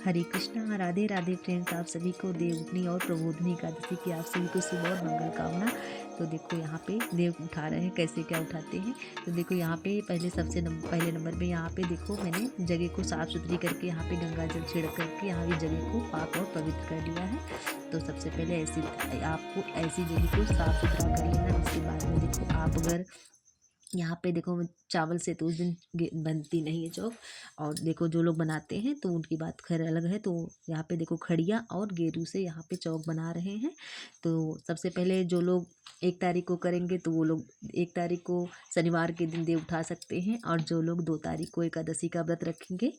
हरे Krishna, Radhe Radhe friends. आप सभी को देवउठनी और प्रबोधनी एकादशी की आप सभी को शुभ और मंगल कामना। तो देखो यहाँ पे देव उठा रहे हैं, कैसे क्या उठाते हैं। तो देखो यहाँ पे पहले नंबर पे यहाँ पे देखो मैंने जगह को साफ़ सुथरी करके यहाँ पे गंगा जल छिड़क करके यहाँ भी जगह को पाक और पवित्र कर लिया है। तो सबसे पहले आपको ऐसी जगह को साफ़ सुथरा कर लेना। उसके बाद में देखो आप अगर यहाँ पे देखो चावल से तो उस दिन बनती नहीं है चौक। और देखो जो लोग बनाते हैं तो उनकी बात खैर अलग है। तो यहाँ पे देखो खड़िया और गेरू से यहाँ पे चौक बना रहे हैं। तो सबसे पहले जो लोग 1 तारीख को करेंगे तो वो लोग 1 तारीख को शनिवार के दिन देव उठा सकते हैं। और जो लोग 2 तारीख को एकादशी का व्रत रखेंगे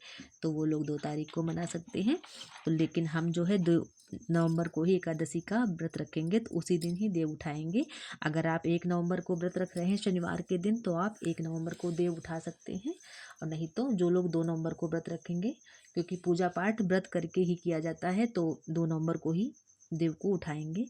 तो वो लोग 2 तारीख को मना सकते हैं। तो लेकिन हम जो है 2 नवंबर को ही एकादशी का व्रत रखेंगे, तो उसी दिन ही देव उठाएंगे। अगर आप 1 नवंबर को व्रत रख रहे हैं शनिवार के दिन तो आप 1 नवंबर को देव उठा सकते हैं। और नहीं तो जो लोग 2 नवंबर को व्रत रखेंगे, क्योंकि पूजा पाठ व्रत करके ही किया जाता है, तो 2 नवंबर को ही देव को उठाएंगे।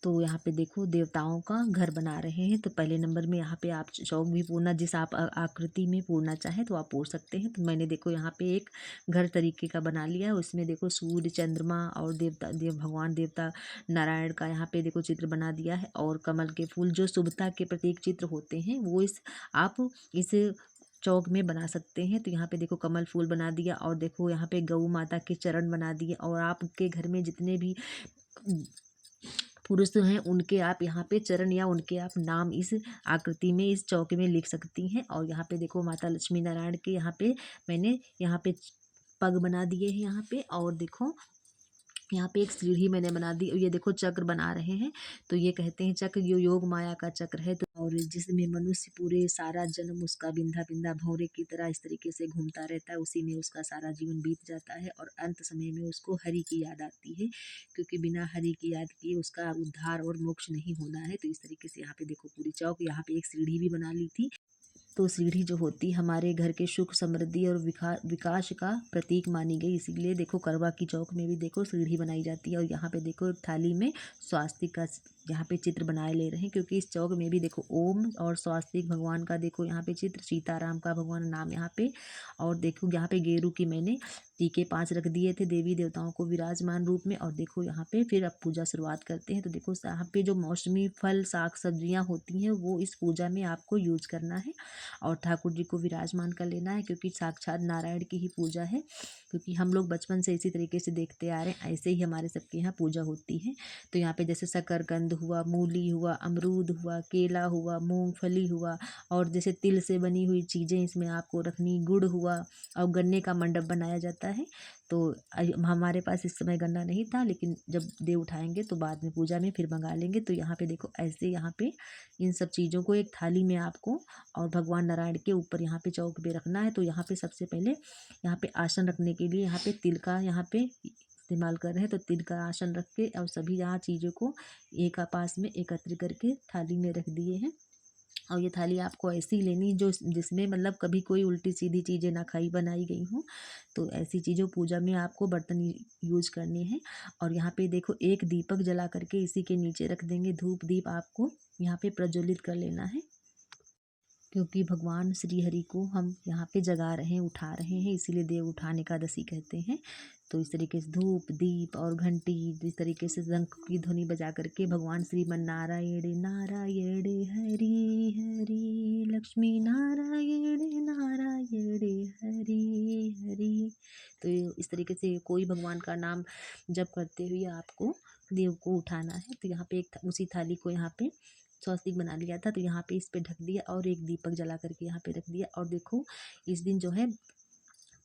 तो यहाँ पे देखो देवताओं का घर बना रहे हैं। तो पहले नंबर में यहाँ पे आप चौक भी पूरना, जिस आप आकृति में पूरना चाहें तो आप पूर सकते हैं। तो मैंने देखो यहाँ पे एक घर तरीके का बना लिया है। उसमें देखो सूर्य, चंद्रमा और भगवान देवता नारायण का यहाँ पे देखो चित्र बना दिया है। और कमल के फूल जो शुभता के प्रतीक चित्र होते हैं वो आप इस चौक में बना सकते हैं। तो यहाँ पे देखो कमल फूल बना दिया। और देखो यहाँ पे गौ माता के चरण बना दिए। और आपके घर में जितने भी पुरुष हैं उनके आप यहाँ पे चरण या उनके आप नाम इस आकृति में इस चौके में लिख सकती हैं। और यहाँ पे देखो माता लक्ष्मी नारायण के यहाँ पे मैंने यहाँ पे पग बना दिए हैं यहाँ पे। और देखो यहाँ पे एक सीढ़ी मैंने बना दी। ये देखो चक्र बना रहे हैं। तो ये कहते हैं चक्र योग माया का चक्र है। तो और जिसमें मनुष्य पूरे सारा जन्म उसका बिंधा बिंधा भौरे की तरह इस तरीके से घूमता रहता है, उसी में उसका सारा जीवन बीत जाता है। और अंत समय में उसको हरि की याद आती है, क्योंकि बिना हरि की याद किए उसका उद्धार और मोक्ष नहीं होना है। तो इस तरीके से यहाँ पे देखो पूरी चौक, यहाँ पे एक सीढ़ी भी बना ली थी। तो सीढ़ी जो होती हमारे घर के सुख समृद्धि और विकास का प्रतीक मानी गई, इसीलिए देखो करवा की चौक में भी देखो सीढ़ी बनाई जाती है। और यहाँ पे देखो एक थाली में स्वास्तिक का यहाँ पे चित्र बनाए ले रहे हैं, क्योंकि इस चौक में भी देखो ओम और स्वास्तिक भगवान का देखो यहाँ पे चित्र, सीताराम का भगवान नाम यहाँ पे। और देखो यहाँ पे गेरू की मैंने टीके 5 रख दिए थे देवी देवताओं को विराजमान रूप में। और देखो यहाँ पे फिर अब पूजा शुरुआत करते हैं। तो देखो यहाँ पे जो मौसमी फल साग सब्जियाँ होती हैं वो इस पूजा में आपको यूज करना है। और ठाकुर जी को विराजमान कर लेना है, क्योंकि साक्षात नारायण की ही पूजा है। क्योंकि हम लोग बचपन से इसी तरीके से देखते आ रहे हैं, ऐसे ही हमारे सबके यहाँ पूजा होती है। तो यहाँ पे जैसे शकरकंद हुआ, मूली हुआ, अमरूद हुआ, केला हुआ, मूंगफली हुआ, और जैसे तिल से बनी हुई चीज़ें इसमें आपको रखनी, गुड़ हुआ, और गन्ने का मंडप बनाया जाता है। तो हमारे पास इस समय गन्ना नहीं था, लेकिन जब देव उठाएंगे तो बाद में पूजा में फिर मंगा लेंगे। तो यहाँ पे देखो ऐसे यहाँ पे इन सब चीज़ों को एक थाली में आपको और भगवान नारायण के ऊपर यहाँ पे चौक पे रखना है। तो यहाँ पे सबसे पहले यहाँ पे आसन रखने के लिए यहाँ पे तिल का यहाँ पे इस्तेमाल कर रहे हैं। तो तिल का आसन रख के और सभी यहाँ चीज़ों को एक पास में एकत्र करके थाली में रख दिए हैं। और ये थाली आपको ऐसी लेनी जो जिसमें मतलब कभी कोई उल्टी सीधी चीज़ें ना खाई बनाई गई हों। तो ऐसी चीज़ों पूजा में आपको बर्तन यूज करने हैं। और यहाँ पे देखो एक दीपक जला करके इसी के नीचे रख देंगे। धूप दीप आपको यहाँ पे प्रज्वलित कर लेना है, क्योंकि भगवान श्री हरि को हम यहाँ पे जगा रहे हैं, उठा रहे हैं, इसीलिए देव उठान एकादशी कहते हैं। तो इस तरीके से धूप दीप और घंटी इस तरीके से शंख की ध्वनि बजा करके भगवान श्रीमन नारायण नारायण हरि हरि लक्ष्मी नारायण नारायण हरि हरि। तो इस तरीके से कोई भगवान का नाम जप करते हुए आपको देव को उठाना है। तो यहाँ पे एक उसी थाली को यहाँ पे स्वस्तिक बना लिया था, तो यहाँ पे इस पे ढक दिया और एक दीपक जला करके यहाँ पे रख दिया। और देखो इस दिन जो है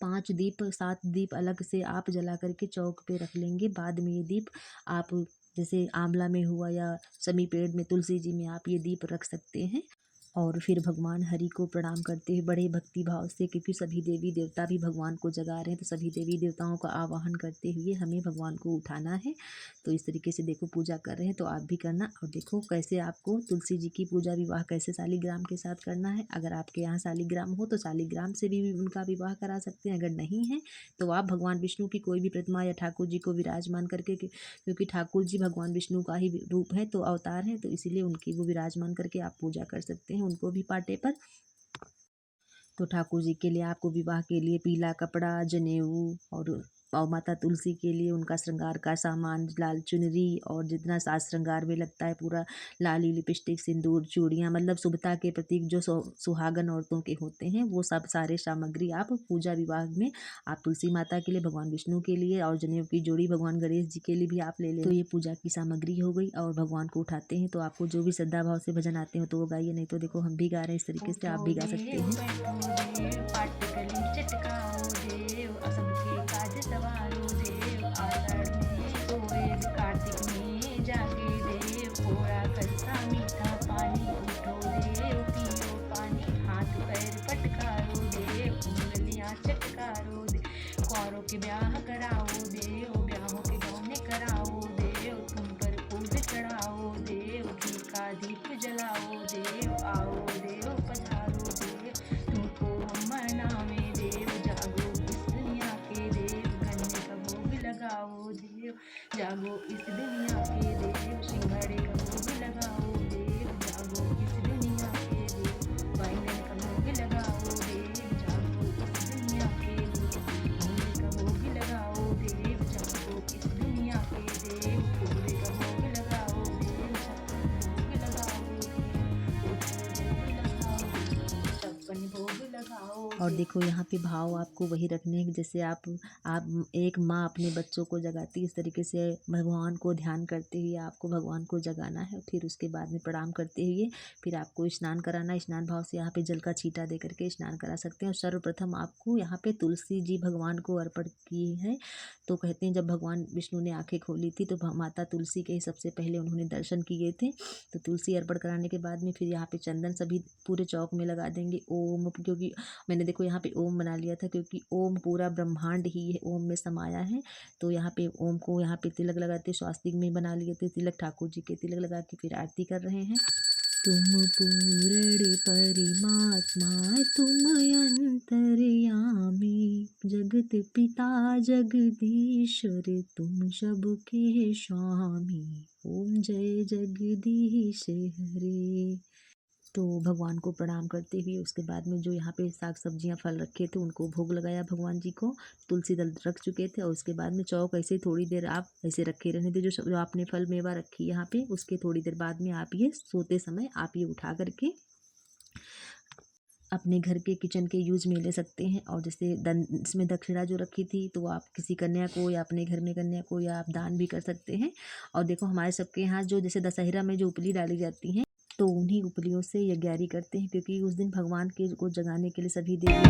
5 दीप 7 दीप अलग से आप जला करके चौक पे रख लेंगे। बाद में ये दीप आप जैसे आंवला में हुआ या समी पेड़ में तुलसी जी में आप ये दीप रख सकते हैं। और फिर भगवान हरि को प्रणाम करते हुए बड़े भक्ति भाव से, क्योंकि सभी देवी देवता भी भगवान को जगा रहे हैं, तो सभी देवी देवताओं का आवाहन करते हुए हमें भगवान को उठाना है। तो इस तरीके से देखो पूजा कर रहे हैं, तो आप भी करना। और देखो कैसे आपको तुलसी जी की पूजा विवाह कैसे शालिग्राम के साथ करना है। अगर आपके यहाँ शालिग्राम हो तो शालिग्राम से भी उनका विवाह करा सकते हैं। अगर नहीं है तो आप भगवान विष्णु की कोई भी प्रतिमा या ठाकुर जी को विराजमान करके, क्योंकि ठाकुर जी भगवान विष्णु का ही रूप है, तो अवतार है, तो इसीलिए उनकी वो विराजमान करके आप पूजा कर सकते हैं उनको भी पाटे पर। तो ठाकुर जी के लिए आपको विवाह के लिए पीला कपड़ा, जनेऊ और और माता तुलसी के लिए उनका श्रृंगार का सामान, लाल चुनरी और जितना साज श्रृंगार में लगता है पूरा, लाली लिपस्टिक, सिंदूर, चूड़ियाँ, मतलब शुभता के प्रतीक जो सुहागन औरतों के होते हैं, वो सब सारे सामग्री आप पूजा विवाह में आप तुलसी माता के लिए, भगवान विष्णु के लिए और जनेऊ की जोड़ी भगवान गणेश जी के लिए भी आप ले लें। तो ये पूजा की सामग्री हो गई। और भगवान को उठाते हैं तो आपको जो भी श्रद्धा भाव से भजन आते हो तो वो गाइए, नहीं तो देखो हम भी गा रहे हैं इस तरीके से, आप भी गा सकते कुंवारों के ब्याह कराओ देव, ब्याहों के गौने कराओ देव, तुम पर फूल चढ़ाओ देव, घी का दीप जलाओ देव, आओ देव पधारो देव, तुमको हम मनावे देव, जागो इस दुनिया के देव, गन्ने का भोग लगाओ देव, जागो इस दुनिया के देव, सिंघाड़े का भोग लगाओ देव, जागो इस दुनिया के देव, बैंगन का भोग लगाओ देव, जागो इस दुनिया के देव, मूली का भोग लगाओ देव, जागो इस दुनिया के देव, फूले का भोग लगाओ देव, छप्पन भोग लगाओ देव। और देखो यहाँ पे भाव आपको वही रखने हैं जैसे आप एक माँ अपने बच्चों को जगाती है, इस तरीके से भगवान को ध्यान करते हुए आपको भगवान को जगाना है। फिर उसके बाद में प्रणाम करते हुए फिर आपको स्नान कराना है। स्नान भाव से यहाँ पे जल का छींटा दे करके स्नान करा सकते हैं। और सर्वप्रथम आपको यहाँ पे तुलसी जी भगवान को अर्पण की है। तो कहते हैं जब भगवान विष्णु ने आंखें खोली थी तो माता तुलसी के ही सबसे पहले उन्होंने दर्शन किए थे। तो तुलसी अर्पण कराने के बाद में फिर यहाँ पे चंदन सभी पूरे चौक में लगा देंगे। ओम, क्योंकि मैंने देखो यहाँ पे ओम बना लिया था क्योंकि ओम पूरा ब्रह्मांड ही है, ओम में समाया है। तो यहाँ पे ओम को यहाँ पे तिलक लगाते, स्वास्तिक में बना लिए थे तिलक, ठाकुर जी के तिलक लगा के फिर आरती कर रहे हैं। तुम पूर्ण परमात्मा तुम अंतर्यामी, जगत पिता जगदीश्वर तुम सबके स्वामी, ओम जय जगदीश हरे। तो भगवान को प्रणाम करते हुए उसके बाद में जो यहाँ पे साग सब्जियाँ फल रखे थे उनको भोग लगाया भगवान जी को। तुलसी दल रख चुके थे और उसके बाद में चौक ऐसे थोड़ी देर आप ऐसे रखे रहने थे। जो आपने फल मेवा रखी यहाँ पे उसके थोड़ी देर बाद में आप ये सोते समय आप ये उठा करके अपने घर के किचन के यूज में ले सकते हैं। और जैसे इसमें दक्षिणा जो रखी थी तो आप किसी कन्या को या अपने घर में कन्या को या आप दान भी कर सकते हैं। और देखो हमारे सबके यहाँ जो जैसे दशहरा में जो उपली डाली जाती हैं तो उन्हीं उपलियों से यज्ञारी करते हैं क्योंकि उस दिन भगवान के को जगाने के लिए सभी देवी